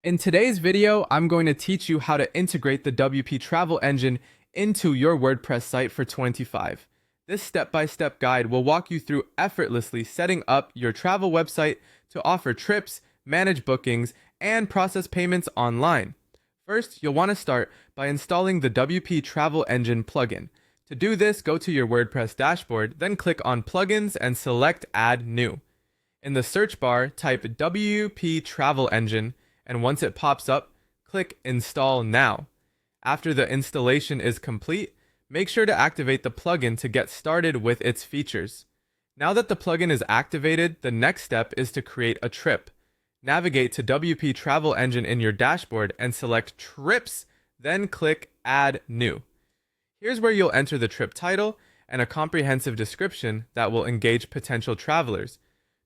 In today's video, I'm going to teach you how to integrate the WP Travel Engine into your WordPress site for 25. This step-by-step guide will walk you through effortlessly setting up your travel website to offer trips, manage bookings, and process payments online. First, you'll want to start by installing the WP Travel Engine plugin. To do this, go to your WordPress dashboard, then click on Plugins and select Add New. In the search bar, type WP Travel Engine, and once it pops up, click Install Now. After the installation is complete, make sure to activate the plugin to get started with its features. Now that the plugin is activated, the next step is to create a trip. Navigate to WP Travel Engine in your dashboard and select Trips, then click Add New. Here's where you'll enter the trip title and a comprehensive description that will engage potential travelers.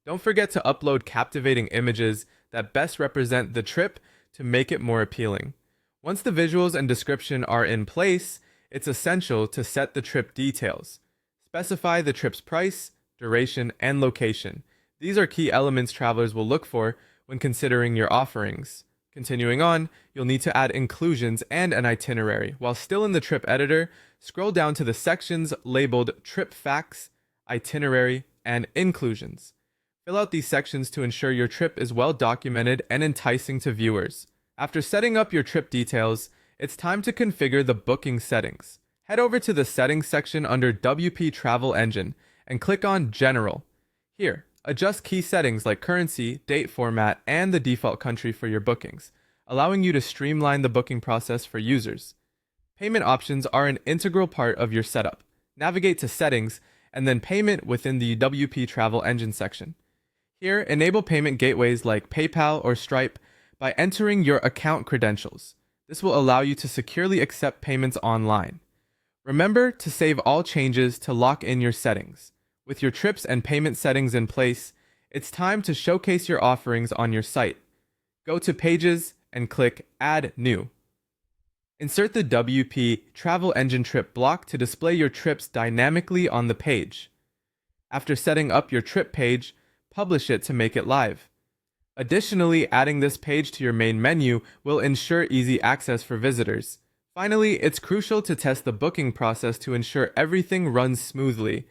Don't forget to upload captivating images that best represent the trip to make it more appealing. Once the visuals and description are in place, it's essential to set the trip details. Specify the trip's price, duration, and location. These are key elements travelers will look for when considering your offerings. Continuing on, you'll need to add inclusions and an itinerary. While still in the trip editor, scroll down to the sections labeled Trip Facts, Itinerary, and Inclusions. Fill out these sections to ensure your trip is well documented and enticing to viewers. After setting up your trip details, it's time to configure the booking settings. Head over to the Settings section under WP Travel Engine and click on General. Here, adjust key settings like currency, date format, and the default country for your bookings, allowing you to streamline the booking process for users. Payment options are an integral part of your setup. Navigate to Settings and then Payment within the WP Travel Engine section. Here, enable payment gateways like PayPal or Stripe by entering your account credentials. This will allow you to securely accept payments online. Remember to save all changes to lock in your settings. With your trips and payment settings in place, it's time to showcase your offerings on your site. Go to Pages and click Add New. Insert the WP Travel Engine trip block to display your trips dynamically on the page. After setting up your trip page, publish it to make it live. Additionally, adding this page to your main menu will ensure easy access for visitors. Finally, it's crucial to test the booking process to ensure everything runs smoothly.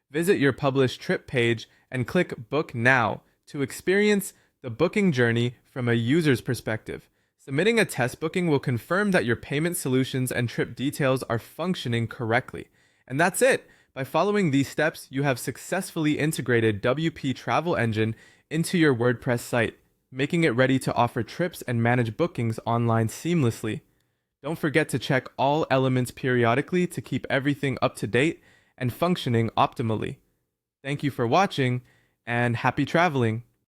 Visit your published trip page and click Book Now to experience the booking journey from a user's perspective. Submitting a test booking will confirm that your payment solutions and trip details are functioning correctly. And that's it! By following these steps, you have successfully integrated WP Travel Engine into your WordPress site, making it ready to offer trips and manage bookings online seamlessly. Don't forget to check all elements periodically to keep everything up to date and functioning optimally. Thank you for watching, and happy traveling!